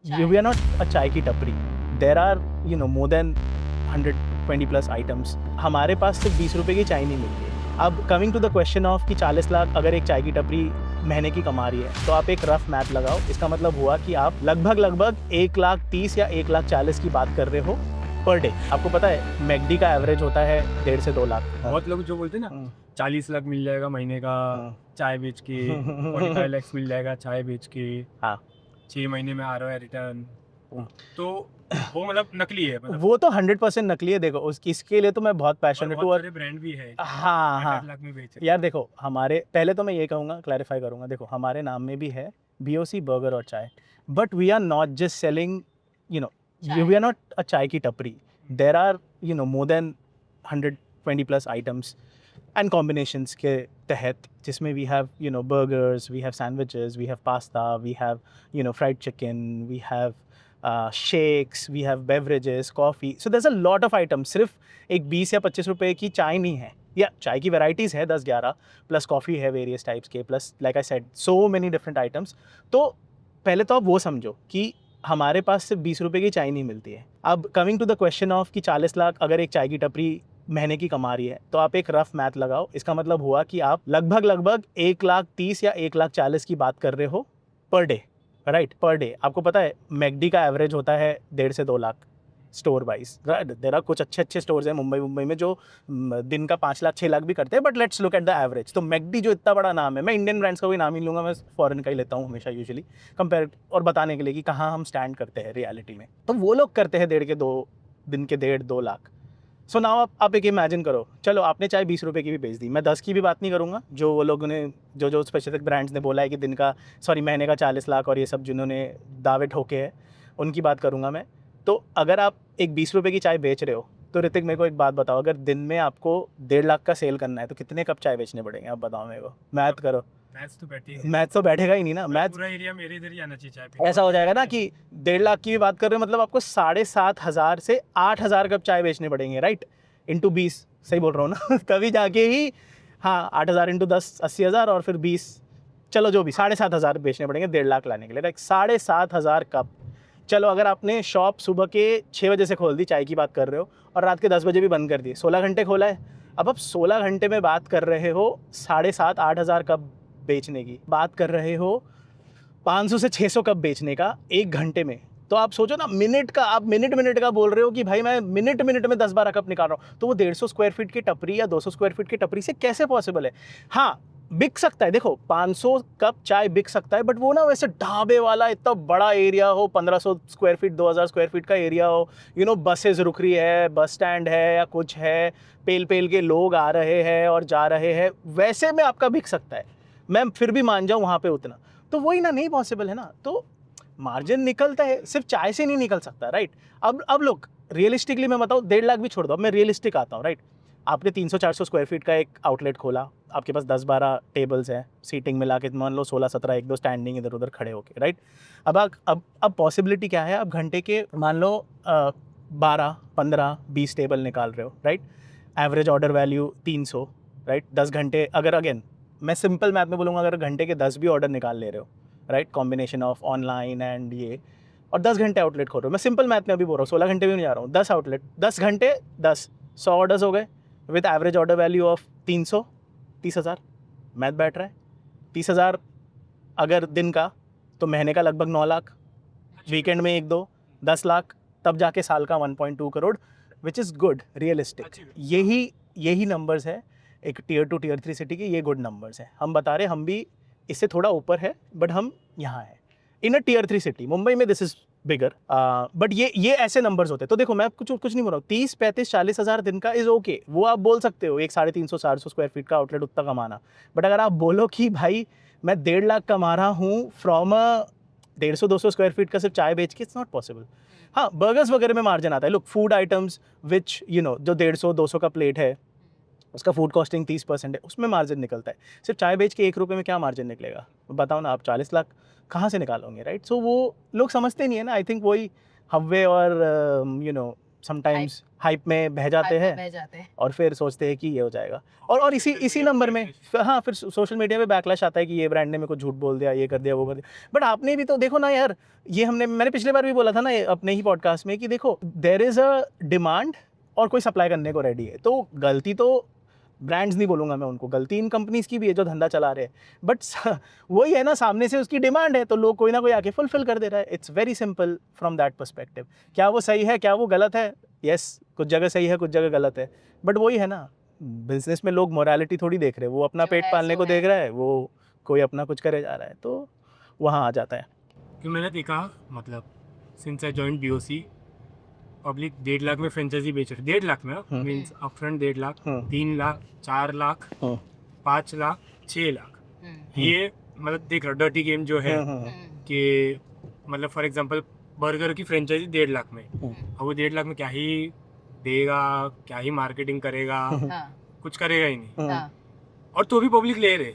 We are not a चाय की टपरी. There are more than 120 plus items. हमारे पास सिर्फ 20 रुपए की चाय नहीं मिलती है. अब coming to the question of कि 40 लाख अगर एक चाय की टपरी महीने की कमा रही है, तो आप एक रफ मैथ लगाओ. इसका मतलब हुआ कि आप लगभग 1,30,000 या 1,40,000 की बात कर रहे हो पर डे. आपको पता है मैकडी का एवरेज होता है 1.5 से 2 लाख. बहुत लोग जो बोलते हैं ना 40 लाख मिल जाएगा महीने का चाय बेच के, 45 लाख मिल जाएगा चाय बेच के, हाँ 6 महीने में आ रहा है रिटर्न, तो वो मतलब नकली है. मतलब वो तो 100% नकली है. देखो इसके लिए तो मैं बहुत पैशनेट हूँ. बहुत और सारे ब्रांड भी है हाँ 8 लाख में बेच रहे हैं. यार देखो, हमारे पहले तो मैं ये कहूँगा, क्लैरिफाई करूँगा. देखो हमारे नाम में भी है BOC बर्गर और चाय, but we are not just selling we are not a चाय की टपरी. There are more than 120 plus items and combinations के तहत, जिसमें we have burgers, we have sandwiches, we have pasta, we have fried chicken, we have shakes, we have beverages, coffee. So there's a lot of items. सिर्फ एक 20 या 25 रुपए की चाय नहीं है. या चाय की वैराइटीज़ है 10-11, प्लस कॉफ़ी है वेरियस टाइप्स के, plus like I said so many different items. तो पहले तो आप वो समझो कि हमारे पास सिर्फ 20 रुपए की चाय नहीं मिलती है. अब coming to the question of कि 40 लाख अगर एक चाय की टपरी महीने की कमा रही है, तो आप एक रफ मैथ लगाओ. इसका मतलब हुआ कि आप लगभग 1,30,000 या 1,40,000 की बात कर रहे हो per day. Right, per day. आपको पता है मैकडी का एवरेज होता है 1.5 से 2 lakh store wise. Right, there are कुछ अच्छे स्टोर्स हैं मुंबई में जो दिन का 5 लाख 6 लाख भी करते हैं, but let's look at the average. तो मैकडी जो इतना बड़ा नाम है, मैं इंडियन ब्रांड्स का कोई नाम ही लूँगा, मैं फॉरेन का ही लेता हूँ हमेशा यूजुअली कंपेयर, और बताने के लिए कि कहाँ हम स्टैंड करते हैं रियलिटी में. तो वो लोग करते हैं 1.5 लाख. सो नाउ आप एक इमेजिन करो. चलो आपने चाहे 20 रुपए की भी बेच दी, मैं 10 की भी बात नहीं करूँगा. जो वो लोगों ने जो स्पेसिफिक ब्रांड्स ने बोला है कि महीने का 40 लाख और ये सब जिन्होंने दावे ठोके हैं, उनकी बात करूँगा मैं. तो अगर आप एक 20 रुपए की चाय बेच रहे हो, तो ऋतिक मेरे को एक बात बताओ, अगर दिन में आपको 1.5 लाख का सेल करना है, तो कितने कप चाय बेचने पड़ेंगे? आप बताओ मेरे को, मैथ करो. मैथ तो बैठेगा ही नहीं ना. मैथ पूरा एरिया मेरे इधर ही आना चाहिए चाय पीने. ऐसा हो जाएगा ना कि 1.5 लाख की भी बात कर रहे हो, मतलब आपको 7,500 से 8,000 कप चाय बेचने पड़ेंगे. राइट, इंटू 20, सही बोल रहा हूँ ना? तभी जाके ही, हाँ 8,000 इंटू 10 80,000 और फिर 20, चलो जो भी 7,500 बेचने पड़ेंगे 1.5 लाख लाने के लिए. Like 7,500 cup. चलो अगर आपने शॉप सुबह के 6 बजे से खोल दी, चाय की बात कर रहे हो, और रात के 10 बजे भी बंद कर दी, 16 घंटे खोला है. अब आप 16 घंटे में बात कर रहे हो 7,500-8,000 कप बेचने की, बात कर रहे हो 500 से 600 कप बेचने का 1 घंटे में. तो आप सोचो ना, आप मिनट का बोल रहे हो कि भाई मैं मिनट में 10-12 कप निकाल रहा हूँ. तो वो 150 स्क्वायर फीट की टपरी या 200 स्क्वायर फीट की टपरी से कैसे पॉसिबल है? हाँ बिक सकता है, देखो 500 कप चाय बिक सकता है, बट वो ना वैसे ढाबे वाला इतना बड़ा एरिया हो, 1500 स्क्वायर फीट 2000 स्क्वायर फीट का एरिया हो, बसेज रुक रही है, बस स्टैंड है या कुछ है, पेल के लोग आ रहे हैं और जा रहे हैं, वैसे में आपका बिक सकता है. मैं फिर भी मान जाऊँ वहाँ पे उतना. तो वही ना, नहीं पॉसिबल है ना. तो मार्जिन निकलता है, सिर्फ चाय से नहीं निकल सकता. राइट, अब लोग रियलिस्टिकली मैं बताऊँ, 1.5 लाख भी छोड़ दो, अब मैं रियलिस्टिक आता हूँ. राइट, आपने 300-400 स्क्वायर फीट का एक आउटलेट खोला, आपके पास 10-12 टेबल्स हैं, सीटिंग मिला के मान लो 16-17, 1-2 स्टैंडिंग इधर उधर खड़े होके. राइट, अब पॉसिबिलिटी क्या है? आप घंटे के मान लो 12-15-20 टेबल निकाल रहे हो. Right, average order value 300. Right, 10 घंटे अगर, अगेन मैं सिंपल मैथ में बोलूँगा, अगर घंटे के 10 भी ऑर्डर निकाल ले रहे हो, right, combination of online and ये, और 10 घंटे आउटलेट खोल रहे हो, मैं सिंपल मैथ में अभी बोल रहा हूँ, 16 घंटे भी नहीं जा रहा हूँ, 10 आउटलेट, 10 घंटे 10, 100 ऑर्डर्स हो गए with average order value of 300, 30,000. Math बैठ रहा है. 30,000 अगर दिन का, तो महीने का लगभग 9 लाख, वीकेंड में 1-2 10 लाख, तब जाके साल का 1.2 crore, which is good, realistic. यही नंबर्स है एक टियर 2 टियर 3 सिटी के. ये गुड नंबर्स हैं. हम बता रहे, हम भी इससे थोड़ा ऊपर है, बट हम यहाँ हैं इन अ टियर 3 सिटी. मुंबई में दिस इज बिगर, बट ये ऐसे नंबर्स होते हैं. तो देखो मैं कुछ नहीं बोल रहा हूँ, 30-35-40 हज़ार दिन का इज़ ओके. वो आप बोल सकते हो, एक 350-400 स्क्वायर फीट का आउटलेट उतना कमाना. बट अगर आप बोलो कि भाई मैं 1.5 लाख कमा रहा हूँ फ्रॉम 150-200 स्क्वायर फीट का सिर्फ चाय बेच के, इट्स नॉट पॉसिबल. हाँ, बर्गर्स वगैरह में मार्जिन आता है. लुक, फूड आइटम्स विच जो 150-200 का प्लेट है, उसका फूड कॉस्टिंग 30% है, उसमें मार्जिन निकलता है. सिर्फ चाय बेच के 1 रुपये में क्या मार्जिन निकलेगा? बताओ ना, आप 40 लाख कहाँ से निकालोगे? राइट, सो वो लोग समझते नहीं है ना. आई थिंक वही हव्वे और समटाइम्स हाइप में बह जाते हैं बह जाते हैं। और फिर सोचते हैं कि ये हो जाएगा और इसी नंबर में हाँ फिर सोशल मीडिया पे बैकलैश आता है कि ये ब्रांड ने मेरे को झूठ बोल दिया, ये कर दिया, वो कर दिया। बट आपने भी तो देखो ना यार, ये मैंने पिछले बार भी बोला था ना अपने ही पॉडकास्ट में कि देखो देयर इज़ अ डिमांड और कोई सप्लाई करने को रेडी है। तो गलती तो ब्रांड्स नहीं बोलूँगा मैं उनको, गलती इन कंपनीज़ की भी है जो धंधा चला रहे हैं। बट वही है ना, सामने से उसकी डिमांड है तो लोग कोई ना कोई आके फुलफिल कर दे रहा है। It's very simple from that perspective. क्या वो सही है, क्या वो गलत है? यस, कुछ जगह सही है, कुछ जगह गलत है। बट वही है ना, बिजनेस में लोग मोरालिटी थोड़ी देख रहे हैं, वो अपना जो पेट है पालने सो को है। देख रहा है, वो कोई अपना कुछ करे जा रहा है, तो वहाँ आ जाता है। कि मैंने देखा मतलब since I joined BOC public 1.5 lakh में फ्रेंचाइजी बेच रही, 1.5 लाख में मीन्स अपफ्रंट 1.5 लाख, 3 लाख, 4 लाख, 5 लाख, 6 लाख। ये मतलब देख रहा डर्टी गेम जो है कि मतलब फॉर एग्जांपल बर्गर की फ्रेंचाइजी 1.5 लाख में, अब वो 1.5 लाख में क्या ही देगा, क्या ही मार्केटिंग करेगा, कुछ करेगा ही नहीं। और तो भी पब्लिक ले रहे,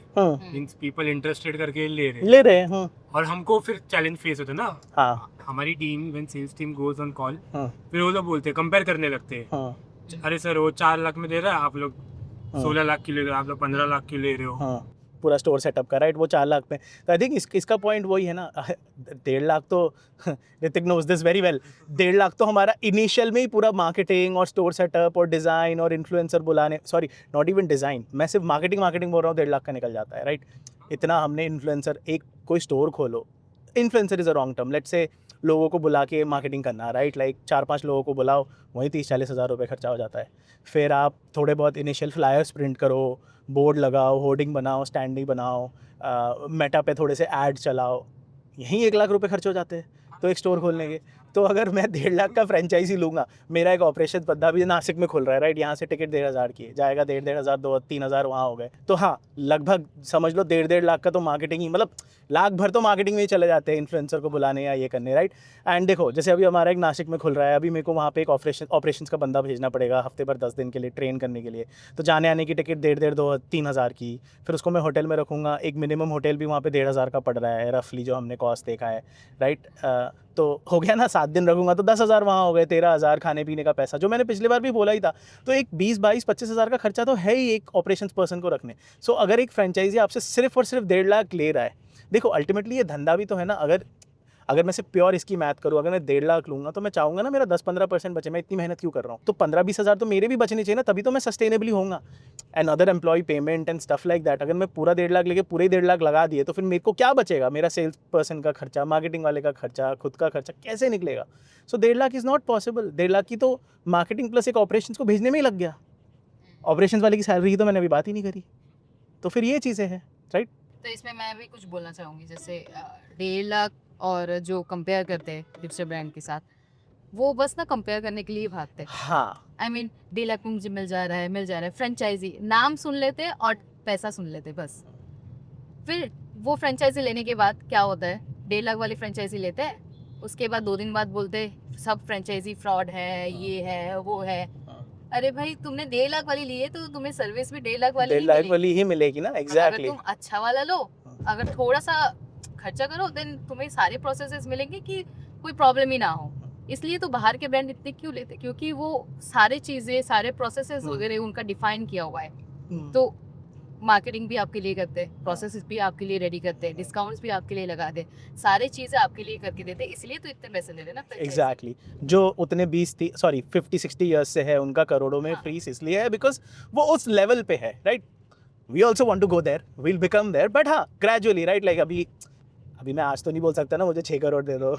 मीन्स पीपल इंटरेस्टेड करके ले रहे हैं। और हमको फिर चैलेंज फेस होता है ना। हाँ हमारी team when sales team goes on call, हाँ फिर वो लोग बोलते हैं, कंपेयर करने लगते हैं, हाँ अरे सर वो 4 लाख में दे रहा है, आप लोग 16 लाख की ले रहे हो, आप लोग 15 लाख की ले रहे हो। हाँ, पूरा स्टोर सेटअप का, राइट, वो 4 लाख में। तो आई थिंक इसका पॉइंट वही है ना, 1.5 लाख तो Hrithik knows this very well, 1.5 lakh तो हमारा इनिशियल में ही पूरा मार्केटिंग और स्टोर सेटअप और डिज़ाइन और इन्फ्लुएंसर बुलाने, सॉरी नॉट इवन डिज़ाइन, मैं सिर्फ मार्केटिंग बोल रहा हूँ, 1.5 लाख का निकल जाता है, राइट। इतना हमने इन्फ्लुएंसर, एक कोई स्टोर खोलो, influencer is a wrong term, let's say लोगों को बुला के मार्केटिंग करना, राइट, लाइक 4-5 लोगों को बुलाओ, वहीं 30-40 हज़ार रुपये खर्चा हो जाता है। फिर आप थोड़े बहुत इनिशियल फ्लायर्स प्रिंट करो, बोर्ड लगाओ, होर्डिंग बनाओ, स्टैंडिंग बनाओ, मेटा पे थोड़े से ऐड चलाओ, यहीं 1 लाख रुपए खर्च हो जाते हैं तो एक स्टोर खोलने के। तो अगर मैं 1.5 लाख का फ्रेंचाइजी लूँगा, मेरा एक ऑपरेशन बंदा भी नासिक में खुल रहा है, राइट, यहाँ से टिकट 1.5 हज़ार की है, जाएगा 1.5 हज़ार, 2-3 हज़ार वहाँ हो गए, तो हाँ लगभग समझ लो 1.5 लाख का तो मार्केटिंग ही, मतलब लाख भर तो मार्केटिंग में ही चले जाते हैं इन्फ्लुएंसर को बुलाने या ये करने, राइट। एंड देखो जैसे अभी हमारा एक नासिक में खुल रहा है, अभी मेरे को वहाँ पे एक ऑपरेशंस का बंदा भेजना पड़ेगा हफ्ते भर 10 दिन के लिए ट्रेन करने के लिए, तो जाने आने की टिकट 1.5-2-3 हज़ार की, फिर उसको मैं होटल में रखूँगा, एक मिनिमम होटल भी वहाँ पे 1.5 हज़ार का पड़ रहा है रफली, जो हमने कॉस्ट देखा है, राइट। तो हो गया ना, 7 दिन रखूँगा तो 10 हज़ार वहाँ हो गए, 13 हज़ार खाने पीने का पैसा, जो मैंने पिछली बार भी बोला ही था। तो एक 20-22-25 हज़ार का खर्चा तो है ही एक ऑपरेशंस पर्सन को रखने। सो अगर एक फ्रेंचाइजी आपसे सिर्फ और सिर्फ 1.5 लाख ले रहा है, देखो अल्टीमेटली ये धंधा भी तो है ना। अगर मैं सिर्फ प्योर इसकी मैथ करूँ, अगर मैं 1.5 लाख लूँगा तो मैं चाहूँगा ना मेरा 10-15% बचे, मैं इतनी मेहनत क्यों कर रहा हूँ, तो 15-20 हज़ार तो मेरे भी बचने चाहिए ना, तभी तो मैं सस्टेनेबली होऊंगा। And other employ payment and stuff like that, अगर मैं पूरा 1.5 लाख लेके पूरे 1.5 लाख लगा दिए तो फिर मेरे को क्या बचेगा, मेरा सेल्स पर्सन का खर्चा, मार्केटिंग वाले का खर्चा, खुद का खर्चा कैसे निकलेगा। सो 1.5 lakh is not possible. 1.5 lakh की तो मार्केटिंग प्लस एक ऑपरेशन को भेजने में ही लग गया, ऑपरेशन वाले की सैलरी की तो मैंने अभी बात ही नहीं करी। तो फिर ये चीज़ें हैं, राइट। तो इसमें मैं भी कुछ बोलना चाहूँगी, जैसे 1.5 लाख और जो कंपेयर करते हैं दूसरे ब्रांड के साथ, वो बस ना कंपेयर करने के लिए भागते हैं। हाँ, आई मीन 1.5 लाख में मुझे मिल जा रहा है, फ्रेंचाइजी नाम सुन लेते हैं और पैसा सुन लेते हैं बस। फिर वो फ्रेंचाइजी लेने के बाद क्या होता है, 1.5 लाख वाली फ्रेंचाइजी लेते हैं, उसके बाद 2 दिन बाद बोलते हैं सब फ्रेंचाइजी फ्रॉड है, ये है वो है। अरे भाई तुमने 1.5 लाख वाली ली है तो तुम्हें सर्विस भी 1.5 लाख वाली 1.5 ही लाख मिलेगी। वाली ही मिलेगी ना, अगर एग्जैक्टली। तुम अच्छा वाला लो, अगर थोड़ा सा खर्चा करो, देन तुम्हें सारे प्रोसेसेस मिलेंगे कि कोई प्रॉब्लम ही ना हो। इसलिए तो बाहर के ब्रांड इतने क्यों लेते, क्योंकि वो सारे चीज़ें, सारे प्रोसेसेस वगैरह उनका डिफाइन किया हुआ है। तो मार्केटिंग भी आपके लिए करते हैं, प्रोसेसेस भी आपके लिए रेडी करते हैं, डिस्काउंट्स भी आपके लिए लगा दे, सारी चीज़ें आपके लिए करके देते हैं, इसलिए तो इतने पैसे ले रहे हैं ना। एग्जैक्टली, जो उतने 50-60 ईयर्स से है उनका करोड़ों में फीस इसलिए है बिकॉज वो उस लेवल पे है, right. We also want to go there, we'll become there, but हाँ ग्रेजुअली, राइट। लाइक अभी मैं आज तो नहीं बोल सकता ना मुझे 6 करोड़ दे दो।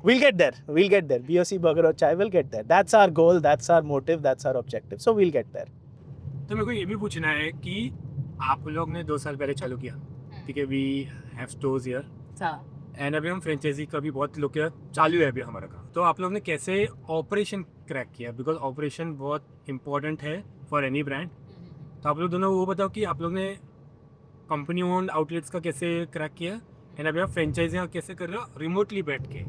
we'll get there, BOC burger और चाय will get there, that's our goal, that's our motive, that's our objective, so we'll get there। तो मेरे को ये भी पूछना है कि आप लोग ने 2 साल पहले चालू किया, ठीक है, we have stores here and अभी हम फ्रेंचाइजी का भी बहुत लोग किया चालू है अभी हमारा काम। तो आप लोग ने कैसे ऑपरेशन क्रैक किया, बिकॉज ऑपरेशन बहुत इंपॉर्टेंट है फॉर एनी ब्रांड। तो आप लोग दोनों वो बताओ कि आप लोग ने कंपनी ओन्ड आउटलेट्स का कैसे क्रैक किया एंड अभी आप फ्रेंचाइजी कैसे कर रहे हो रिमोटली बैठ के।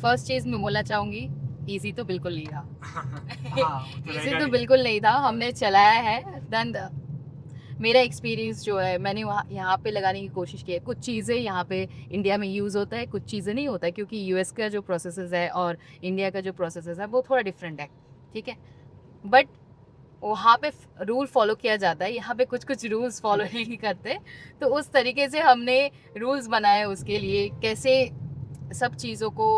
फर्स्ट चीज़ मैं बोलना चाहूँगी, इजी तो बिल्कुल नहीं था। हाँ, इजी तो बिल्कुल नहीं था, हमने चलाया है, डन। मेरा एक्सपीरियंस जो है मैंने वहाँ यहाँ पे लगाने की कोशिश की है। कुछ चीज़ें यहाँ पे इंडिया में यूज़ होता है, कुछ चीज़ें नहीं होता है, क्योंकि यूएस का जो प्रोसेसेस है और इंडिया का जो प्रोसेसेस है वो थोड़ा डिफरेंट है, ठीक है। बट वहाँ पे रूल फॉलो किया जाता है, यहाँ पे कुछ कुछ रूल्स फॉलो नहीं करते। तो उस तरीके से हमने रूल्स बनाए उसके लिए, कैसे सब चीज़ों को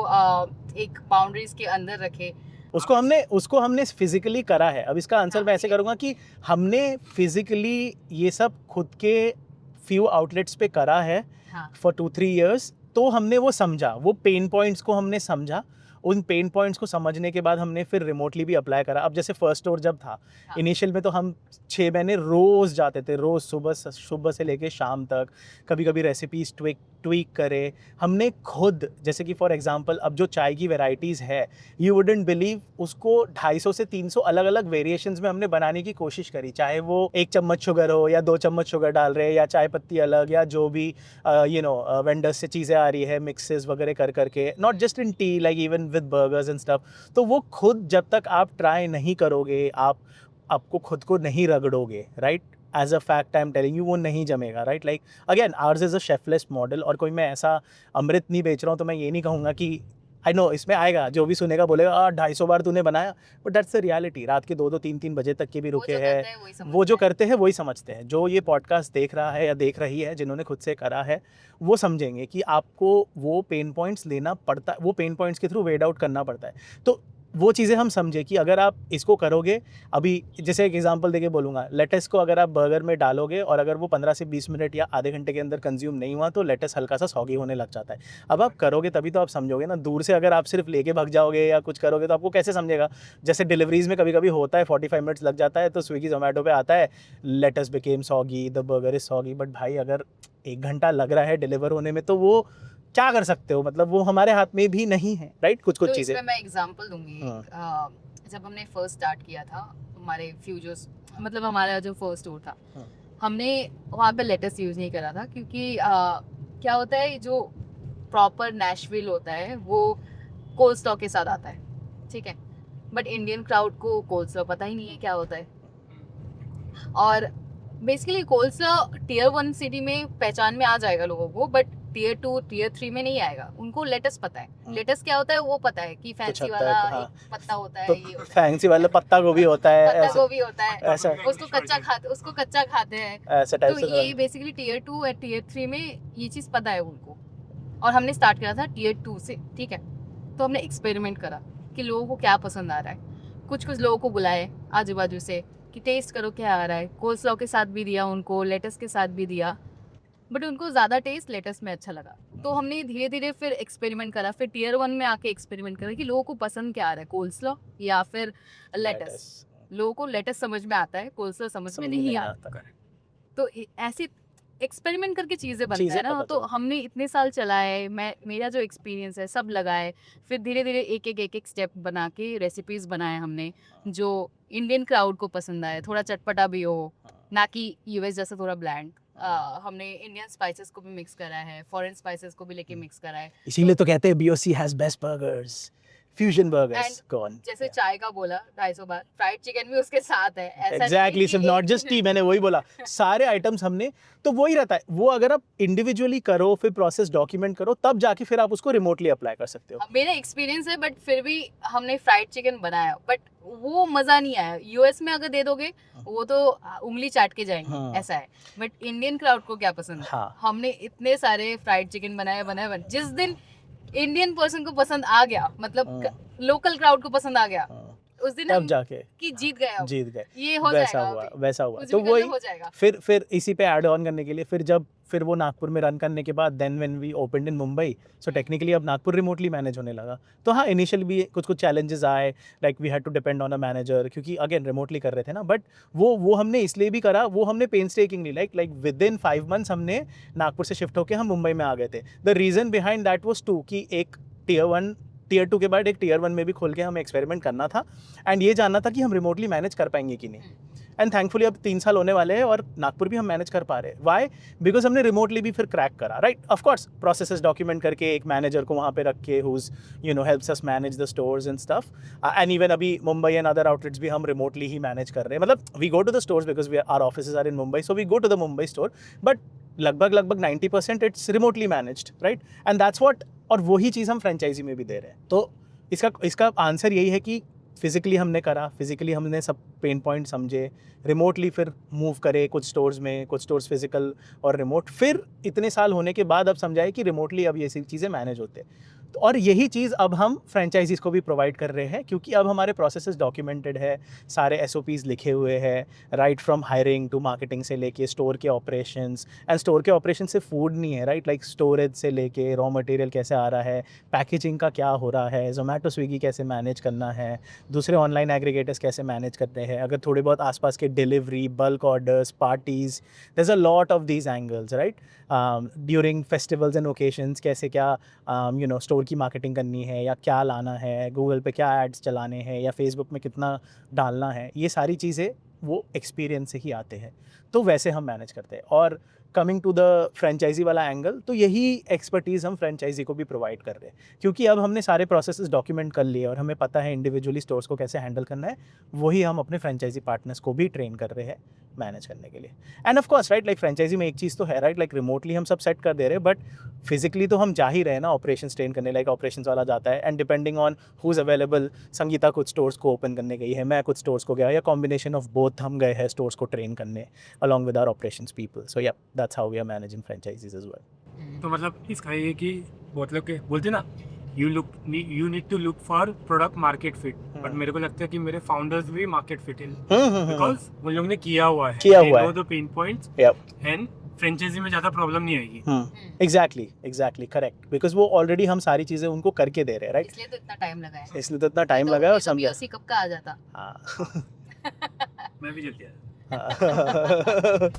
एक बाउंड्रीज के अंदर रखे। उसको हमने फिजिकली करा है। अब इसका आंसर मैं ऐसे करूँगा कि हमने फिजिकली ये सब खुद के फ्यू आउटलेट्स पे करा है हाँ फॉर 2-3 इयर्स। तो हमने वो समझा, वो पेन पॉइंट्स को हमने समझा। उन पेन पॉइंट्स को समझने के बाद हमने फिर रिमोटली भी अप्लाई करा। अब जैसे फर्स्ट स्टोर जब था, हाँ। इनिशियल में तो हम 6 महीने रोज़ जाते थे, रोज़ सुबह से लेके शाम तक। कभी कभी रेसिपीज ट्वीक करे हमने खुद। जैसे कि फॉर एग्जांपल अब जो चाय की वैरायटीज़ है, यू वुडंट बिलीव, उसको 250 से 300 अलग अलग वेरिएशंस में हमने बनाने की कोशिश करी। चाहे वो 1 चम्मच शुगर हो या 2 चम्मच शुगर डाल रहे हैं या चाय पत्ती अलग, या जो भी वेंडर्स से चीज़ें आ रही है मिक्सेस वगैरह कर करके, not just in T, like even with burgers and stuff. तो वो खुद जब तक आप ट्राई नहीं करोगे, आपको खुद को नहीं रगड़ोगे, right, as a fact I am telling you, वो नहीं जमेगा, right. Like again ours is a chefless model. और कोई मैं ऐसा अमृत नहीं बेच रहा हूँ, तो मैं ये नहीं कहूँगा कि आई नो इसमें आएगा, जो भी सुनेगा बोलेगा 250 बार तूने बनाया, बट दैट्स द रियलिटी। रात के 2-2 3-3 बजे तक के भी रुके हैं, वो जो करते हैं वही समझते हैं। जो ये पॉडकास्ट देख रहा है या देख रही है, जिन्होंने खुद से करा है, वो समझेंगे कि आपको वो पेन पॉइंट्स लेना पड़ता है, वो पेन पॉइंट्स के थ्रू वेड आउट करना पड़ता है। तो वो चीज़ें हम समझे कि अगर आप इसको करोगे, अभी जैसे एक एग्जांपल देके बोलूँगा, लेटस को अगर आप बर्गर में डालोगे और अगर वो 15 से 20 मिनट या आधे घंटे के अंदर कंज्यूम नहीं हुआ, तो लेटस हल्का सा सॉगी होने लग जाता है। अब आप करोगे तभी तो आप समझोगे ना। दूर से अगर आप सिर्फ लेके भाग जाओगे या कुछ करोगे तो आपको कैसे समझेगा। जैसे डिलीवरीज में कभी कभी होता है 45 मिनट्स लग जाता है, तो स्विगी जोमेटो पे आता है lettuce became soggy, the burger is soggy. But भाई अगर 1 घंटा लग रहा है डिलीवर होने में, तो वो क्या कर सकते हो, मतलब वो हमारे हाथ में भी नहीं है, राइट। कुछ तो चीज़ें इसमें मैं एग्जांपल दूंगी। जब हमने फर्स्ट स्टार्ट किया था, हमारे फ्यूजर्स, मतलब हमारा जो फर्स्ट स्टोर था, हमने वहाँ पे लेटेस्ट यूज़ नहीं करा था, क्योंकि क्या होता है, जो प्रॉपर नेशविल होता है वो कोल्ड स्टॉक के साथ आता है, ठीक है। बट इंडियन क्राउड को कोल्ड स्टॉक पता ही नहीं है क्या होता है। और basically cold stock tier 1 city में पहचान में आ जाएगा लोगों को, बट टियर 2 टियर 3 में नहीं आएगा। उनको लेटेस्ट पता है। लेटेस्ट क्या होता है वो पता है कि फैंसी वाला एक पत्ता होता है, ये फैंसी वाला पत्ता गोभी होता है, पत्ता गोभी होता है, ऐसा उसको कच्चा खाते हैं, ऐसा टाइप तो ये बेसिकली टियर 2 और टियर 3 में ये चीज़ पता है उनको। और हमने स्टार्ट करा था टियर 2 से, ठीक है। तो हमने एक्सपेरिमेंट करा कि लोगों को क्या पसंद आ रहा है। कुछ लोगों को बुलाए आजू बाजू से कि टेस्ट करो क्या आ रहा है। कोल्ड स्लॉ के साथ भी दिया उनको, लेटस के साथ भी दिया, बट उनको ज़्यादा टेस्ट लेटस में अच्छा लगा। तो हमने धीरे धीरे फिर एक्सपेरिमेंट करा, फिर टियर 1 में आके एक्सपेरिमेंट करा कि लोगों को पसंद क्या आ रहा है, कोल्ड स्लॉ या फिर लेटस। लोगों को लेटस समझ में आता है, कोल्ड स्लॉ समझ में नहीं आता। तो ऐसे एक्सपेरिमेंट करके चीज़ें बनती है ना। तो हमने इतने साल चलाए, मेरा जो एक्सपीरियंस है सब लगाए, फिर धीरे धीरे एक एक स्टेप बना के रेसिपीज़ बनाए हमने, जो इंडियन क्राउड को पसंद आए, थोड़ा चटपटा भी हो, ना कि यूएस जैसा थोड़ा ब्लैंड। हमने इंडियन स्पाइसेस को भी मिक्स करा है, फॉरेन स्पाइसेस को भी लेके मिक्स करा है। इसीलिए तो कहते हैं BOC has best burgers, fusion burgers. कौन जैसे चाय का बोला 250 बार, फ्राइड चिकन भी उसके साथ है। ऐसा एग्जैक्टली, सिर्फ नॉट जस्ट टी, मैंने वही बोला, सारे आइटम्स हमने, तो वही रहता है। वो अगर आप इंडिविजुअली करो, फिर प्रोसेस डॉक्यूमेंट करो, तब जाके फिर आप उसको रिमोटली अप्लाई कर सकते हो। मेरा एक्सपीरियंस है, बट फिर भी हमने फ्राइड चिकन बनाया, बट वो मज़ा नहीं आया। यूएस में अगर दे दोगे वो तो उंगली चाट के जाएंगे, ऐसा है। बट इंडियन क्राउड को क्या पसंद है, हमने इतने सारे फ्राइड चिकन बनाए। जिस दिन इंडियन पर्सन को पसंद आ गया, मतलब लोकल क्राउड को पसंद आ गया, उस दिन तब जाके कि जीत गए, ये हो वैसा जाएगा, वैसा हुआ। तो वही हो जाएगा। फिर इसी पे ऐड ऑन करने के लिए, फिर वो नागपुर में रन करने के बाद, then when we opened in Mumbai, so technically अब नागपुर रिमोटली मैनेज होने लगा। तो हाँ, इनिशियल भी कुछ चैलेंजेस आए, like we had to depend on a manager, क्योंकि अगेन रिमोटली कर रहे थे ना। बट वो हमने इसलिए भी करा, वो हमने पेनस्टेकिंगली, लाइक विद इन 5 मंथ्स हमने नागपुर से शिफ्ट होकर हम मुंबई में आ गए थे। The reason behind that was 2 कि एक टियर 1 टियर 2 के बाद एक टियर 1 में भी खोल के हमें एक्सपेरिमेंट करना था, एंड ये जानना था कि हम रिमोटली मैनेज कर पाएंगे कि नहीं। एंड थैंकफुली अब 3 साल होने वाले हैं और नागपुर भी हम मैनेज कर पा रहे हैं. वाई? बिकॉज हमने रिमोटली भी फिर क्रैक करा, right? Of course processes document करके एक मैनेजर को वहाँ पे रख के whose helps us manage the stores and stuff. And even अभी मुंबई एंड अदर आउटलेट्स भी हम रिमोटली ही मैनेज कर रहे हैं. मतलब we go to the stores because our offices are in Mumbai, so we go to the Mumbai store, but लगभग 90% it's remotely managed, right? And that's what, और वही चीज़ हम फ्रेंचाइजी में भी दे रहे हैं. तो इसका आंसर यही है कि फिजिकली हमने करा, फिजिकली हमने सब पेन पॉइंट समझे, रिमोटली फिर मूव करे कुछ स्टोर्स में, कुछ स्टोर्स फिजिकल और रिमोट. फिर इतने साल होने के बाद अब समझाए कि रिमोटली अब ये चीज़ें मैनेज होते हैं. तो और यही चीज़ अब हम फ्रेंचाइजीज़ को भी प्रोवाइड कर रहे हैं, क्योंकि अब हमारे प्रोसेसेस डॉक्यूमेंटेड है, सारे SOPs लिखे हुए हैं, right from hiring to marketing से लेके स्टोर के ऑपरेशंस. एंड स्टोर के ऑपरेशन से फूड नहीं है, राइट? लाइक स्टोरेज से लेके रॉ मटेरियल कैसे आ रहा है, पैकेजिंग का क्या हो रहा है, जोमेटो स्विगी कैसे मैनेज करना है, दूसरे ऑनलाइन एग्रीगेटर्स कैसे मैनेज करते हैं, अगर थोड़े बहुत आसपास के delivery, bulk orders, parties, there is a lot of these angles, right? During festivals and occasions कैसे क्या स्टोर की मार्केटिंग करनी है, या क्या लाना है, गूगल पे क्या एड्स चलाने हैं, या फेसबुक में कितना डालना है, ये सारी चीज़ें वो एक्सपीरियंस से ही आते हैं. तो वैसे हम मैनेज करते हैं. और कमिंग टू द फ्रेंचाइजी वाला एंगल, तो यही एक्सपर्टीज़ हम फ्रेंचाइजी को भी प्रोवाइड कर रहे हैं, क्योंकि अब हमने सारे प्रोसेसेस डॉक्यूमेंट कर लिए और हमें पता है इंडिविजुअली स्टोर्स को कैसे हैंडल करना है. वही हम अपने फ्रेंचाइजी पार्टनर्स को भी ट्रेन कर रहे हैं मैनेज करने के लिए. And of course, right, like franchisee में एक चीज़ तो है, राइट, लाइक रिमोटली हम सब सेट कर दे रहे हैं, बट फिजिकली तो हम जा ही रहे हैं ना ऑपरेशन ट्रेन करने. लाइक ऑपरेशंस वाला जाता है, and depending on who is available, Sangeeta कुछ स्टोर्स को ओपन करने गई है, मैं कुछ स्टोर्स को गया, या कॉम्बिनेशन ऑफ बोथ हम गए हैं स्टोर्स को ट्रेन करने along with our operations people. So yeah that's how we are managing franchises as well. तो मतलब इसका ये कि मतलब के बोलते ना, you need to look for product market fit. But मेरे को लगता है कि मेरे फाउंडर्स भी मार्केट फिट है, बिकॉज उन लोगों ने किया हुआ है the pain points, and franchisee में ज़्यादा प्रॉब्लम नहीं आएगी. एग्जैक्टली करेक्ट, बिकॉज वो ऑलरेडी हम सारी चीज़ें उनको करके दे रहे हैं, राइट? इसलिए तो इतना टाइम लगा है. इसलिए तो इतना टाइम लगा है और समझा. BOC कब का आ जाता. हाँ. मैं भी जल्दी आया. हाँ.